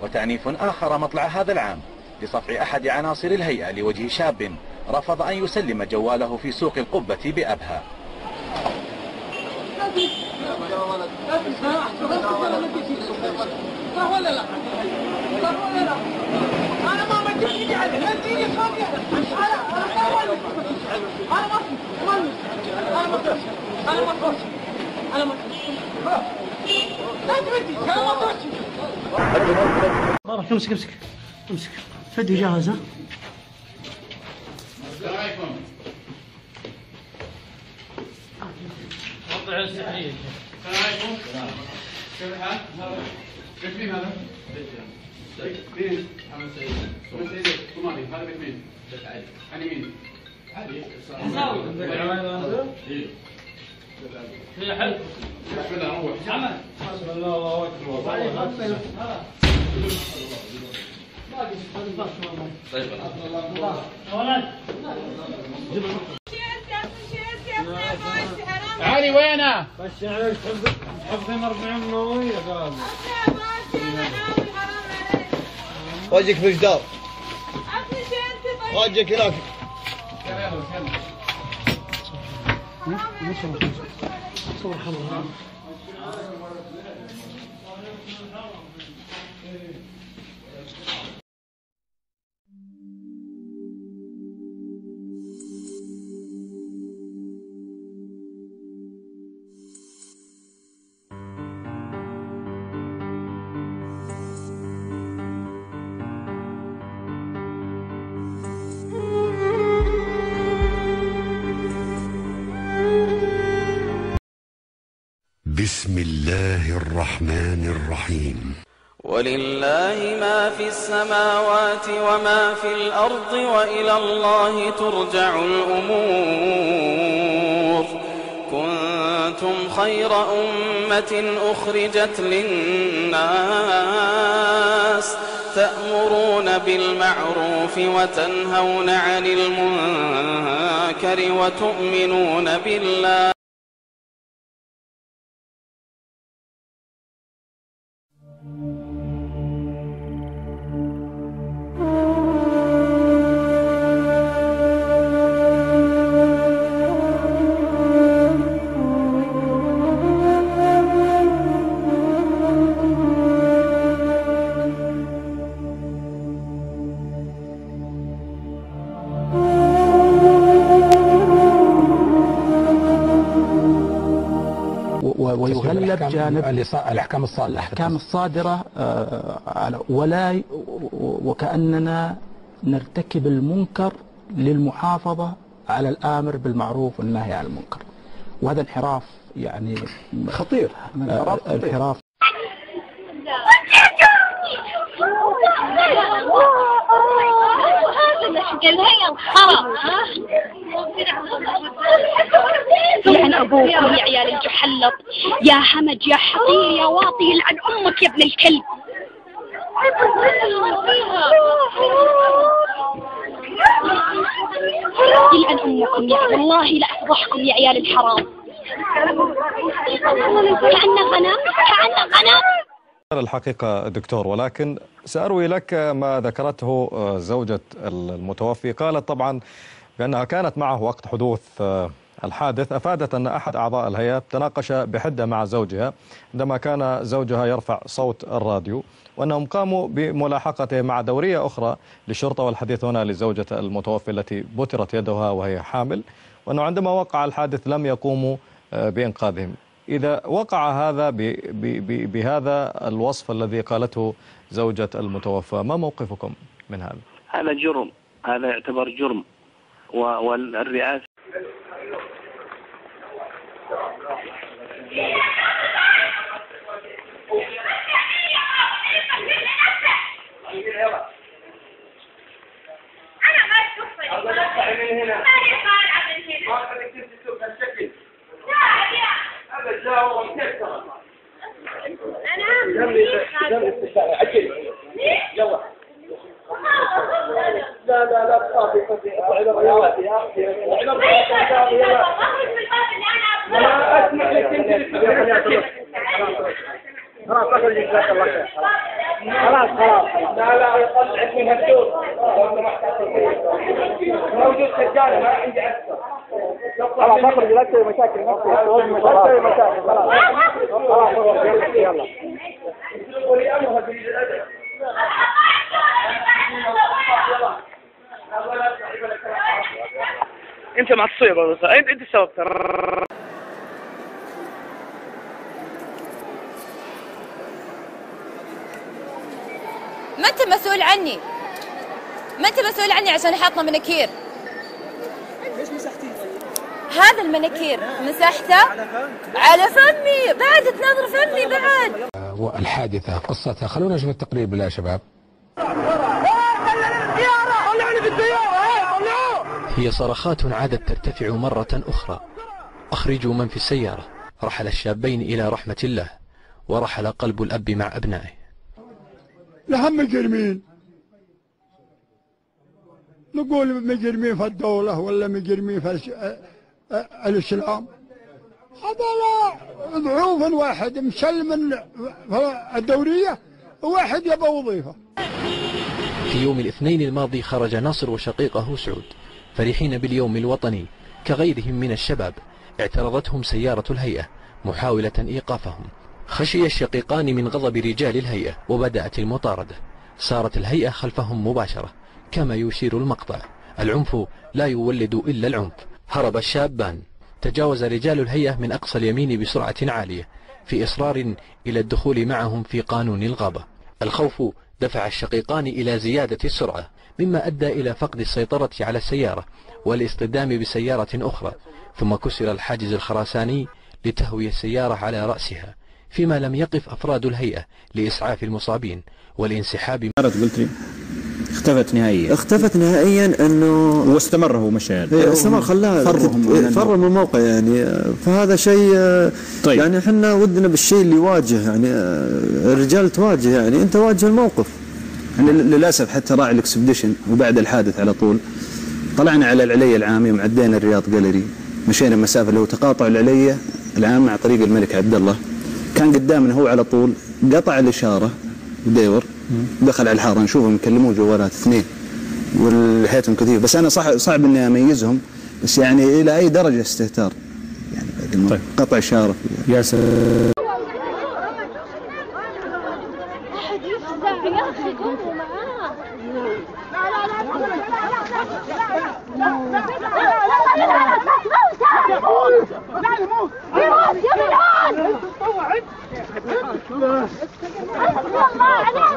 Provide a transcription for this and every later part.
وتعنيف آخر مطلع هذا العام لصفع أحد عناصر الهيئة لوجه شاب رفض أن يسلم جواله في سوق القبة بأبها. بارك امسك فدي جاهز ها. السلام عليكم. وضع السحرية. السلام عليكم. كيف الحال؟ بيت مين هذا؟ مين؟ محمد سعيد. محمد سعيد صومالي. هذا بيت مين؟ بيت علي. علي مين؟ علي. هي حل. بسم الله نروح. محمد. بسم الله الله أكبر. طيب علي وينه؟ بس عليك حفظين 40 نووية قال. وجهك في الجدار. وجهك هناك. صور حمراء. بسم الله الرحمن الرحيم. ولله ما في السماوات وما في الأرض وإلى الله ترجع الأمور. كنتم خير أمة أخرجت للناس تأمرون بالمعروف وتنهون عن المنكر وتؤمنون بالله. ويغلب جانب الأحكام الصادرة ولا وكأننا نرتكب المنكر للمحافظة على الآمر بالمعروف والنهي عن المنكر، وهذا انحراف يعني خطير. انحراف. يلعن ابوكم يا عيال الجحلط، يا همج يا حقير يا واطي، يلعن امك يا ابن الكلب. يلعن امكم يا والله لا افضحكم يا عيال الحرام. كأنه غنم الحقيقة دكتور، ولكن سأروي لك ما ذكرته زوجة المتوفي. قالت طبعا بأنها كانت معه وقت حدوث الحادث. أفادت أن أحد أعضاء الهيئة تناقش بحدة مع زوجها عندما كان زوجها يرفع صوت الراديو، وأنهم قاموا بملاحقته مع دورية أخرى للشرطة. والحديث هنا لزوجة المتوفي التي بترت يدها وهي حامل، وأنه عندما وقع الحادث لم يقوموا بإنقاذهم. إذا وقع هذا بهذا الوصف الذي قالته زوجة المتوفى، ما موقفكم من هذا؟ هذا جرم، هذا يعتبر جرم. والرئاسة لا تخافي ما اسمح لك انت خلاص اخرج جزاك الله خير. خلاص لا يطلعك من هالدور موجود سجاله ما عندي عسكر خلاص اخرج لا تسوي مشاكل لا تسوي مشاكل خلاص يلا ولي امرها بالادب انت مع الصيغه بس انت السبب ترى. ما انت مسؤول عني، ما انت مسؤول عني عشان حاطنا مناكير. ليش مسحتيه؟ هذا المناكير مسحته على فمي، بعد تناظر فمي بعد. والحادثة قصتها خلونا نشوف التقرير بالله يا شباب. هي صرخات عادت ترتفع مرة أخرى. أخرجوا من في السيارة. رحل الشابين إلى رحمة الله، ورحل قلب الأب مع أبنائه. لهم مجرمين، نقول مجرمين في الدولة ولا مجرمين في الإسلام. هذا ضعوف واحد مسلم الدورية وواحد يبغى وظيفة. في يوم الاثنين الماضي خرج ناصر وشقيقه سعود فرحين باليوم الوطني كغيرهم من الشباب. اعترضتهم سيارة الهيئة محاولة إيقافهم. خشي الشقيقان من غضب رجال الهيئة وبدأت المطاردة. سارت الهيئة خلفهم مباشرة كما يشير المقطع. العنف لا يولد إلا العنف. هرب الشابان. تجاوز رجال الهيئة من أقصى اليمين بسرعة عالية في إصرار إلى الدخول معهم في قانون الغابة. الخوف دفع الشقيقان إلى زيادة السرعة مما أدى إلى فقد السيطرة على السيارة والاصطدام بسيارة أخرى، ثم كسر الحاجز الخرساني لتهوي السيارة على رأسها، فيما لم يقف أفراد الهيئة لإسعاف المصابين والانسحاب. قلت لي اختفت نهائيا انه واستمر هو مشى استمر خلاها فروا من الموقع يعني. فهذا شيء طيب. يعني احنا ودنا بالشيء اللي يواجه يعني الرجال تواجه يعني انت واجه الموقف. يعني للاسف حتى راعي الاكسبديشن وبعد الحادث على طول طلعنا على العلية العامية ومعدينا الرياض جاليري، مشينا مسافة اللي هو تقاطع العلية العام مع طريق الملك عبد الله. كان قدامنا هو على طول قطع الإشارة وديور دخل على الحارة. نشوفهم يكلمون جوالات اثنين والحياتهم كثير، بس أنا صعب إني أميزهم، بس يعني إلى أي درجة استهتار يعني طيب. قطع إشارة يا سلام.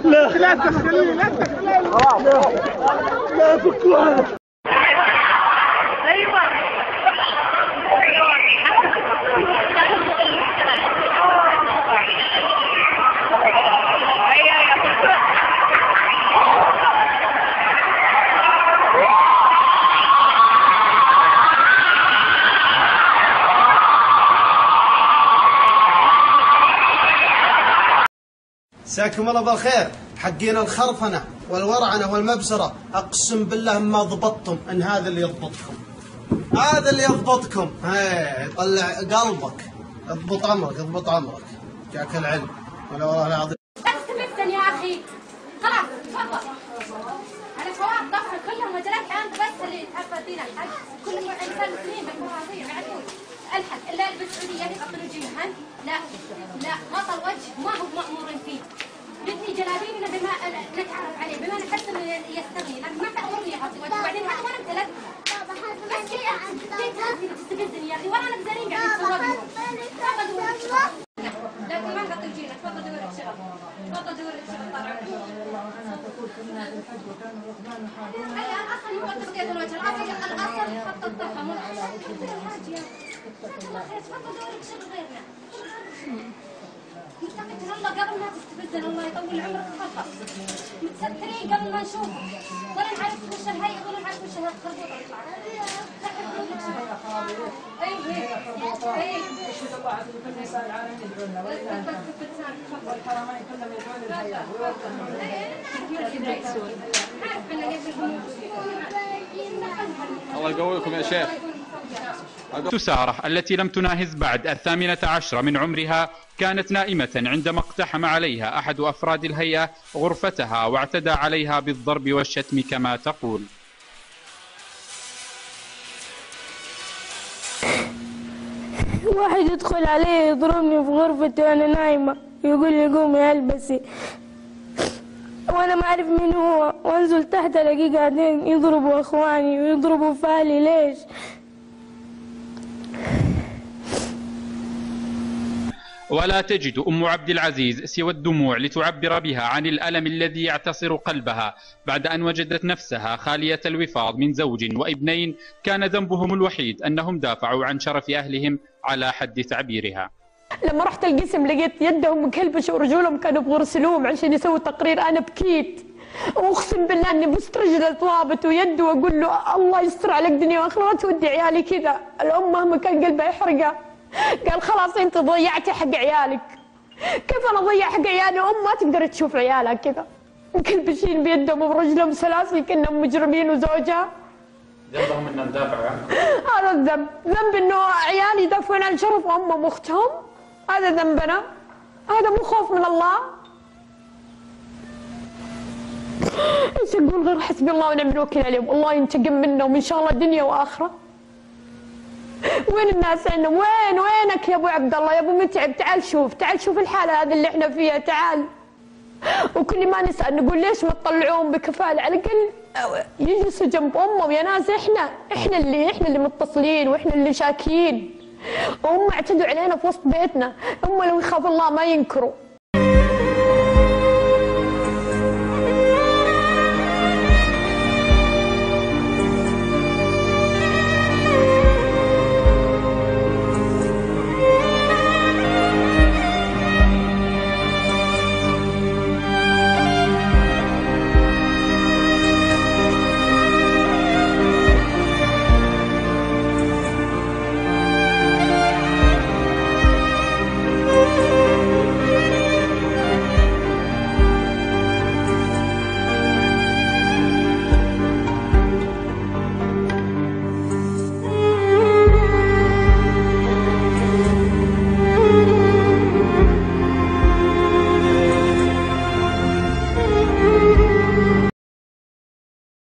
لا تخليه لا تخليه لا فكوها. مساكم الله بالخير. حقين الخرفنة والورعنة والمبسرة أقسم بالله ما ضبطتم إن هذا اللي يضبطكم، هذا اللي يضبطكم. طلع قلبك، اضبط عمرك اضبط عمرك، جاك العلم ولا والله العظيم. استفدتني يا أخي خلاص تفضل. أنا فوات ضفر كلهم مجالات أنت بس اللي تحب فينا الحق. كل إنسان مسلم بالمواضيع معقول الحق إلا بالسعودية يغطوا وجههن. لا لا غطى الوجه ما هو مأمور فيه. بدي جلابيبنا بما نتعرف عليه بما نحس انه يستغني، لكن ما تأمرني اغطي وجهي. وبعدين هذا وانا امتلك بس كذا تستفزني يا اخي وانا انا بزارين قاعد نسوى بيهم. تفضل دورك شغل. لكن ما نغطي وجهنا. تفضل دورك شغل. تفضل دورك شغل. طالع الاصل هو تغطية الوجه، الاصل خط الضخم تفضل دورك شغل غيرنا. متأكدين الله قبل ما تستفزنا الله يطول عمرك خلص. متسترين قبل ما نشوفه ولا نعرف وش الهيئة ولا نعرف وش الخربوطة اللي يشهد الله عز وجل نساء العالم يدعون له والحرمين كلهم يدعون للهيئة. الله يقويكم يا شيخ. سارة التي لم تناهز بعد 18 من عمرها كانت نائمة عندما اقتحم عليها أحد أفراد الهيئة غرفتها واعتدى عليها بالضرب والشتم كما تقول. واحد يدخل علي يضربني في غرفتي وأنا نايمة، يقول لي قومي البسي، وانا ما اعرف مين هو، وانزل تحت الاقيه قاعدين يضربوا اخواني ويضربوا فالي. ليش؟ ولا تجد أم عبد العزيز سوى الدموع لتعبر بها عن الألم الذي يعتصر قلبها بعد أن وجدت نفسها خالية الوفاض من زوج وابنين كان ذنبهم الوحيد أنهم دافعوا عن شرف أهلهم على حد تعبيرها. لما رحت القسم لقيت يدهم مكلبشة ورجولهم كانوا بغرسلوهم عشان يسووا تقرير. أنا بكيت وأقسم بالله إني بست رجله طابت ويده وأقول له الله يستر عليك دنيا وآخرة، ما تودي عيالي كذا. الأم مهما كان قلبها يحرقه. قال خلاص أنت ضيعتي حق عيالك. كيف أنا أضيع حق عيالي؟ أم ما تقدر تشوف عيالها كذا مكلبشين بيدهم وبرجلهم سلاسل كأنهم مجرمين وزوجها. ذنبهم إنهم دافعوا عنه. هذا الذنب، ذنب إنه عيالي يدافعون عن شرف أمهم وأختهم. هذا ذنبنا، هذا مو خوف من الله. ايش اقول غير حسبي الله ونعم الوكيل عليهم، الله ينتقم منهم ان شاء الله دنيا واخره. وين الناس عندنا؟ وينك يا ابو عبد الله يا ابو متعب؟ تعال شوف الحاله هذه اللي احنا فيها، تعال. وكل ما نسال نقول ليش ما تطلعوهم بكفاله؟ على الاقل يجلسوا جنب امهم يا ناس. احنا اللي متصلين واحنا اللي شاكين. هم اعتدوا علينا في وسط بيتنا، هم لو يخاف الله ما ينكروا.